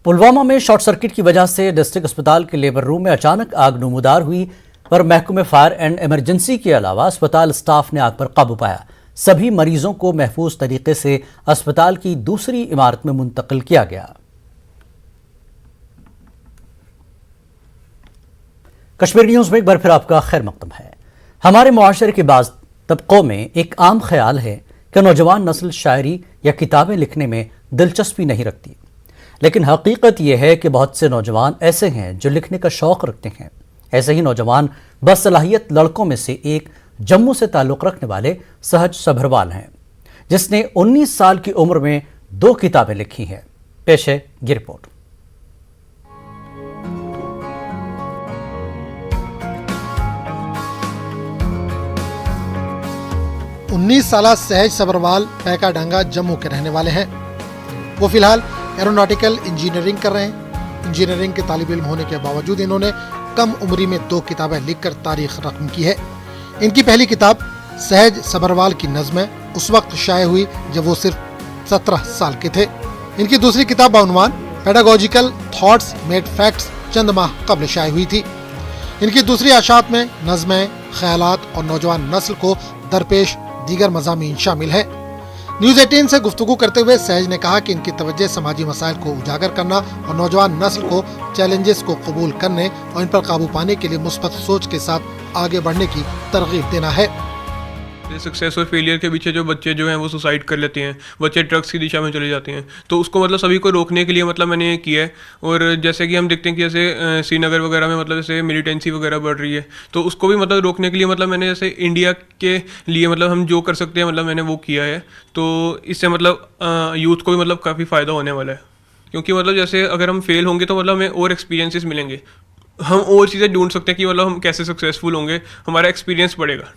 पुलवामा में short circuit की वजह से डिस्ट्रिक्ट अस्पताल के लेबर रूम में अचानक आग नमूदार हुई, पर महकमे फायर एंड इमरजेंसी के अलावा अस्पताल स्टाफ ने आग पर काबू पाया। सभी मरीजों को महफूज तरीके से अस्पताल की दूसरी इमारत में मुंतकिल किया गया। कश्मीर न्यूज में एक बार फिर आपका खैर मकदम है। हमारे मुआशरे के बाज़ तबकों में एक आम ख्याल है कि नौजवान नस्ल शायरी या किताबें लिखने में दिलचस्पी नहीं रखती, लेकिन हकीकत यह है कि बहुत से नौजवान ऐसे हैं जो लिखने का शौक रखते हैं। ऐसे ही नौजवान बसलाहियत लड़कों में से एक जम्मू से ताल्लुक़ रखने वाले सहज सभरवाल हैं, जिसने 19 साल की उम्र में 2 किताबें लिखी हैं। पेश है ये रिपोर्ट। उन्नीस साल सहज सभरवाल पैकाडांगा जम्मू के रहने वाले हैं। वो फिलहाल एरोनॉटिकल इंजीनियरिंग कर रहे हैं। इंजीनियरिंग के तालिब इल्म होने के बावजूद इन्होंने कम उम्री में 2 किताबें लिखकर तारीख रकम की है। इनकी पहली किताब सहज सभरवाल की नज़्में उस वक्त शाये हुई जब वो सिर्फ 17 साल के थे। इनकी दूसरी किताब बाउनवान पेडागोजिकल थॉट्स मेड फैक्ट्स चंद माह कबल शाये हुई थी। इनकी दूसरी आशात में नज़्में, ख्यालात और नौजवान नस्ल को दरपेश दीगर मज़ामीन शामिल है। न्यूज़ 18 से गुफ्तगू करते हुए सहज ने कहा कि इनकी तवज्जो समाजी मसाइल को उजागर करना और नौजवान नस्ल को चैलेंजेस को कबूल करने और इन पर काबू पाने के लिए मुस्बत सोच के साथ आगे बढ़ने की तरगीब देना है। सक्सेस और फेलियर के पीछे जो बच्चे जो हैं वो सुसाइड कर लेते हैं, बच्चे ड्रग्स की दिशा में चले जाते हैं, तो उसको मतलब सभी को रोकने के लिए मतलब मैंने ये किया है। और जैसे कि हम देखते हैं कि जैसे श्रीनगर वगैरह में मतलब जैसे मिलिटेंसी वगैरह बढ़ रही है, तो उसको भी मतलब रोकने के लिए मतलब मैंने जैसे इंडिया के लिए मतलब हम जो कर सकते हैं मतलब मैंने वो किया है। तो इससे मतलब यूथ को भी मतलब काफ़ी फ़ायदा होने वाला है, क्योंकि मतलब जैसे अगर हम फेल होंगे तो मतलब हमें और एक्सपीरियंसेस मिलेंगे, हम और चीज़ें ढूंढ सकते हैं कि मतलब हम कैसे सक्सेसफुल होंगे, हमारा एक्सपीरियंस बढ़ेगा,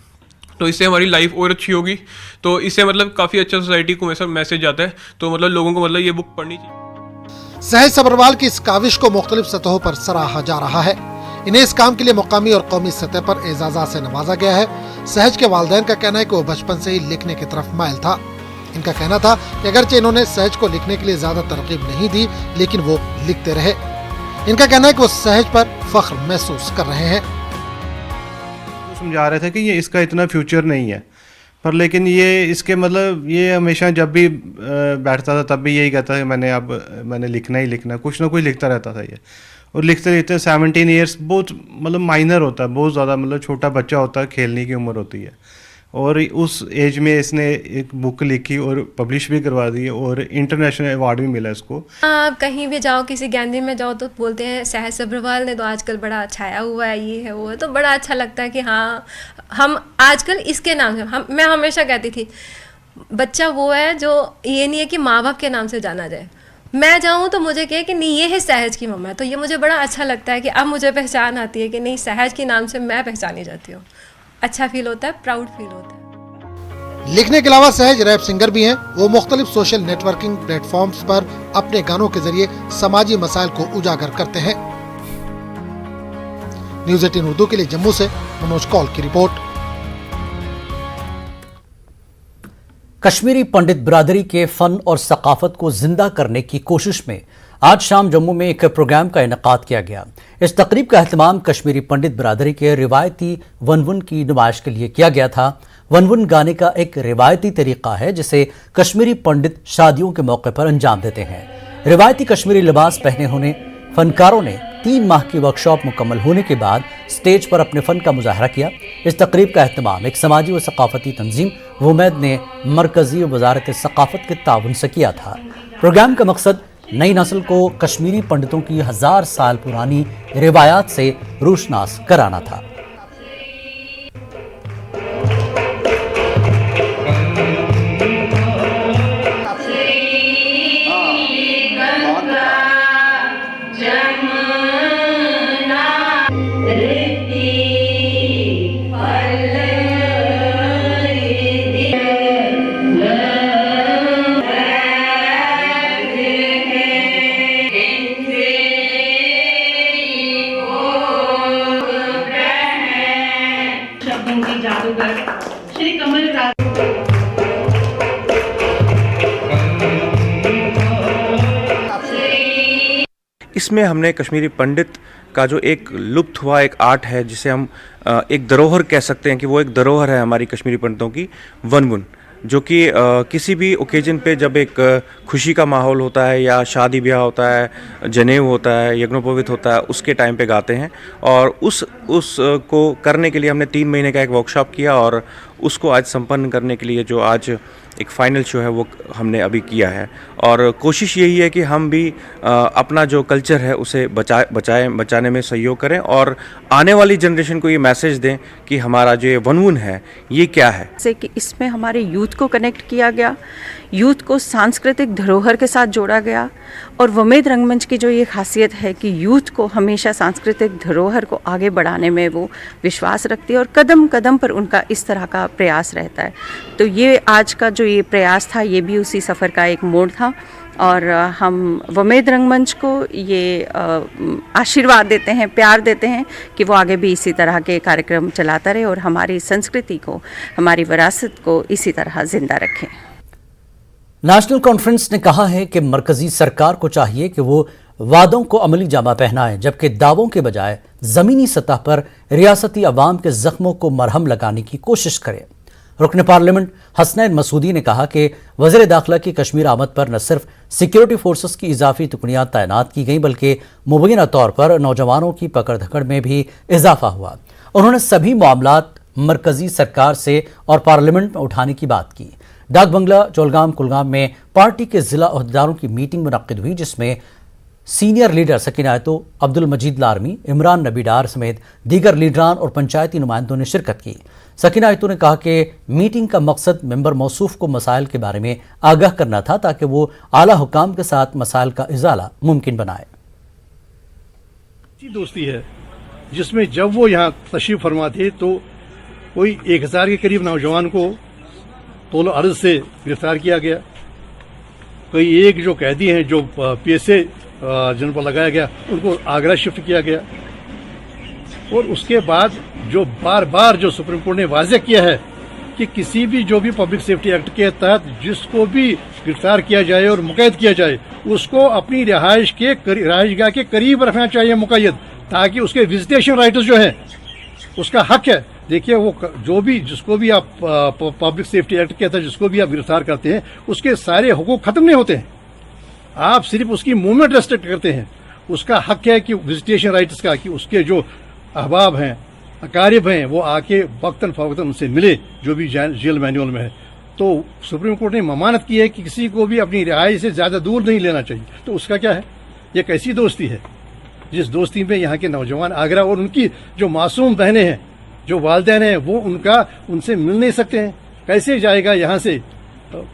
तो इससे हमारी लाइफ और अच्छी होगी। तो इससे मतलब काफ़ी अच्छा सोसाइटी को मैसेज आता है, तो मतलब लोगों को मतलब ये बुक पढ़नी चाहिए। सहज सभरवाल की इस काविश को मुख्तलिफ सतहों पर सराहा जा रहा है। इन्हें इस काम के लिए मुकामी और कौमी सतह पर एजाज़ात से नवाजा गया है। सहज के वालिदैन का कहना है कि वो बचपन से ही लिखने की तरफ माइल था। इनका कहना था कि अगरचे इन्होंने सहज को लिखने के लिए ज्यादा तरकीब नहीं दी, लेकिन वो लिखते रहे। इनका कहना है कि वो सहज पर फख्र महसूस कर रहे हैं। समझा रहे थे कि ये इसका इतना फ्यूचर नहीं है, पर लेकिन ये इसके मतलब ये हमेशा जब भी बैठता था तब भी यही कहता था कि मैंने लिखना ही लिखना, कुछ ना कुछ लिखता रहता था ये। और लिखते लिखते 17 ईयर्स बहुत मतलब माइनर होता है, बहुत ज़्यादा मतलब छोटा बच्चा होता है, खेलने की उम्र होती है। और उस एज में इसने एक बुक लिखी और पब्लिश भी करवा दी और इंटरनेशनल अवार्ड भी मिला इसको। आप कहीं भी जाओ, किसी गैलरी में जाओ तो बोलते हैं सहज सभरवाल ने तो आजकल बड़ा छाया हुआ है, ये है वो है, तो बड़ा अच्छा लगता है कि हाँ हम आजकल इसके नाम से मैं हमेशा कहती थी बच्चा वो है जो ये नहीं है कि माँ बाप के नाम से जाना जाए। मैं जाऊँ तो मुझे कहे कि नहीं ये है सहज की मम्मा, तो ये मुझे बड़ा अच्छा लगता है कि अब मुझे पहचान आती है कि नहीं सहज के नाम से मैं पहचानी जाती हूँ। अच्छा फील होता है, प्राउड फील होता है। लिखने के अलावा सहज रैप सिंगर भी हैं। वो मुख्तलिफ सोशल नेटवर्किंग प्लेटफॉर्म्स पर अपने गानों के जरिए समाजी मसाइल को उजागर करते हैं। न्यूज़ 18 उर्दू के लिए जम्मू से मनोज कौल की रिपोर्ट। कश्मीरी पंडित बिरादरी के फन और सकाफत को जिंदा करने की कोशिश में आज शाम जम्मू में एक प्रोग्राम का इनेकाद किया गया। इस तकरीब का एहतमाम कश्मीरी पंडित बिरादरी के रिवायती वनवुन की नुमाइश के लिए किया गया था। वनवुन गाने का एक रिवायती तरीका है जिसे कश्मीरी पंडित शादियों के मौके पर अंजाम देते हैं। रिवायती कश्मीरी लिबास पहने होने फनकारों ने 3 माह की वर्कशॉप मुकम्मल होने के बाद स्टेज पर अपने फन का मुजाहरा किया। इस तकरीब का एहतमाम एक समाजी व सकाफती तंजीम वुमैद ने मरकजी वजारत सकाफत के ताउन से किया था। प्रोग्राम का मकसद नई नस्ल को कश्मीरी पंडितों की 1000 साल पुरानी रिवायात से रोशनास कराना था। जादूगर श्री कमल राज इसमें हमने कश्मीरी पंडित का जो एक लुप्त हुआ एक आर्ट है, जिसे हम एक धरोहर कह सकते हैं कि वो एक धरोहर है हमारी कश्मीरी पंडितों की, वनगुन, जो कि किसी भी ओकेजन पे जब एक खुशी का माहौल होता है या शादी ब्याह होता है, जनेऊ होता है, यज्ञोपवीत होता है, उसके टाइम पे गाते हैं। और उस को करने के लिए हमने 3 महीने का एक वर्कशॉप किया और उसको आज संपन्न करने के लिए जो आज एक फाइनल शो है वो हमने अभी किया है। और कोशिश यही है कि हम भी अपना जो कल्चर है उसे बचाने में सहयोग करें और आने वाली जनरेशन को ये मैसेज दें कि हमारा जो ये वनवुन है ये क्या है। से कि इसमें हमारे यूथ को कनेक्ट किया गया, यूथ को सांस्कृतिक धरोहर के साथ जोड़ा गया। और वमेद रंगमंच की जो ये खासियत है कि यूथ को हमेशा सांस्कृतिक धरोहर को आगे बढ़ाने में वो विश्वास रखती है और कदम कदम पर उनका इस तरह का प्रयास रहता है। तो ये आज का जो ये प्रयास था ये भी उसी सफ़र का एक मोड़ था और हम वमेद रंगमंच को ये आशीर्वाद देते हैं, प्यार देते हैं कि वो आगे भी इसी तरह के कार्यक्रम चलाता रहे और हमारी संस्कृति को, हमारी विरासत को इसी तरह जिंदा रखें। नेशनल कॉन्फ्रेंस ने कहा है कि मरकजी सरकार को चाहिए कि वो वादों को अमली जामा पहनाए, जबकि दावों के बजाय ज़मीनी सतह पर रियासती अवाम के जख्मों को मरहम लगाने की कोशिश करे। रुकन पार्लियामेंट हसनैन मसूदी ने कहा कि वज़ीर दाखिला की कश्मीर आमद पर न सिर्फ सिक्योरिटी फोर्सेस की इजाफी टुकड़ियाँ तैनात की गईं बल्कि मुबैना तौर पर नौजवानों की पकड़ धकड़ में भी इजाफा हुआ। उन्होंने सभी मामलात मरकजी सरकार से और पार्लियामेंट में उठाने की बात की। डाक बंगला चोलगाम कुलगाम में पार्टी के जिला अहदेदारों की मीटिंग मुनक्किद हुई, जिसमें सीनियर लीडर सकीना आयतो, अब्दुल मजीद लारमी, इमरान नबी डार समेत दीगर लीडरान और पंचायती नुमाइंदों ने शिरकत की। सकीना आयतो ने कहा कि मीटिंग का मकसद मेंबर मौसूफ को मसाइल के बारे में आगाह करना था ताकि वो आला हुकाम के साथ मसाइल का इजाला मुमकिन बनाए। दोस्ती है जिसमें जब वो यहाँ तशरीफ फरमा थे तो कोई 1000 के करीब नौजवान को तोलो अर्ज से गिरफ्तार किया गया। कोई एक जो कैदी हैं जो PSA जिन पर लगाया गया उनको आगरा शिफ्ट किया गया। और उसके बाद जो बार बार जो सुप्रीम कोर्ट ने वाज़ेह किया है कि किसी भी जो भी पब्लिक सेफ्टी एक्ट के तहत जिसको भी गिरफ्तार किया जाए और मुक़य्यद किया जाए उसको अपनी रिहाइशगाह के करीब रखना चाहिए मुक़य्यद, ताकि उसके विजिटेशन राइट्स जो है उसका हक है। देखिए वो जो भी जिसको भी आप पब्लिक सेफ्टी एक्ट के तहत जिसको भी आप गिरफ्तार करते हैं उसके सारे हुकूक खत्म नहीं होते हैं, आप सिर्फ उसकी मूवमेंट रेस्ट्रिक्ट करते हैं। उसका हक है कि विजिटेशन राइट्स का, कि उसके जो अहबाब हैं, अकारिब हैं, वो आके वक्तन फवक्तन उनसे मिले जो भी जेल मैनुअल में है। तो सुप्रीम कोर्ट ने ममानत की है कि किसी को भी अपनी रिहाई से ज़्यादा दूर नहीं लेना चाहिए। तो उसका क्या है, ये कैसी दोस्ती है जिस दोस्ती में यहाँ के नौजवान आगरा और उनकी जो मासूम बहनें हैं, जो वालिदैन हैं, वो उनसे मिल नहीं सकते हैं। कैसे जाएगा यहाँ से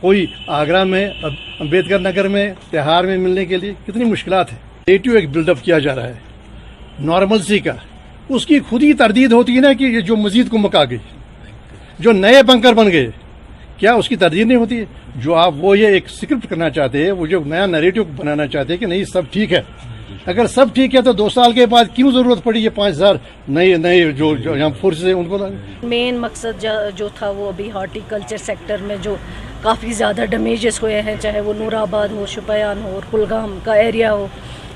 कोई आगरा में, अम्बेडकर नगर में, तिहाड़ में मिलने के लिए? कितनी मुश्किलात है। नेटिव एक बिल्डअप किया जा रहा है नॉर्मलसी का, उसकी खुद ही तरदीद होती है ना कि ये जो मस्जिद को मका गई, जो नए बंकर बन गए, क्या उसकी तरदीद नहीं होती है? जो आप वो ये एक स्क्रिप्ट करना चाहते हैं, वो जो नया नैरेटिव बनाना चाहते हैं कि नहीं सब ठीक है। अगर सब ठीक है तो 2 साल के बाद क्यों जरूरत पड़ी ये 5000 नए जो यहाँ फोर्सेज है उनको? मेन मकसद जो था वो अभी हॉर्टिकल्चर सेक्टर में जो काफ़ी ज़्यादा डैमेजेस हुए हैं, चाहे वो नूराबाद हो, शुपयान हो और कुलगाम का एरिया हो,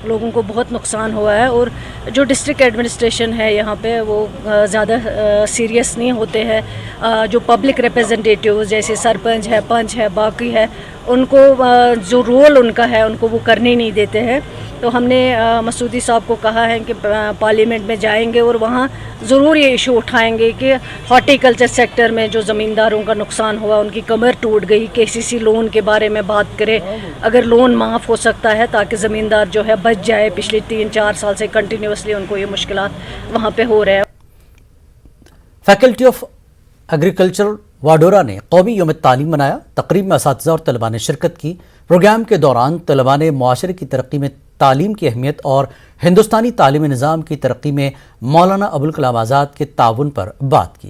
लोगों को बहुत नुकसान हुआ है। और जो डिस्ट्रिक्ट एडमिनिस्ट्रेशन है यहाँ पे वो ज़्यादा सीरियस नहीं होते हैं। जो पब्लिक रिप्रेजेंटेटिव जैसे सरपंच है, पंच है, बाकी है, उनको जो रोल उनका है उनको वो करने नहीं देते हैं। तो हमने मसूदी साहब को कहा है कि पार्लियामेंट में जाएंगे और वहाँ ज़रूर ये इशू उठाएंगे कि हॉर्टिकल्चर सेक्टर में जो ज़मींदारों का नुकसान हुआ, उनकी कमर टूट गई, KCC लोन के बारे में बात करें, अगर लोन माफ़ हो सकता है ताकि ज़मींदार जो है बच जाए। पिछले 3-4 साल से कंटिन्यूसली उनको ये मुश्किलात वहाँ पे हो रहे हैं। फैकल्टी ऑफ एग्रीकल्चर वाडोरा ने कौमी यौम तालीम मनाया। तकरीब में असातिज़ा और तलबा ने शिरकत की। प्रोग्राम के दौरान तलबा ने मुआशरे की तरक्की में तालीम की अहमियत और हिंदुस्तानी तालीमी निज़ाम की तरक्की में मौलाना अबुल कलाम आज़ाद के ताउन पर बात की।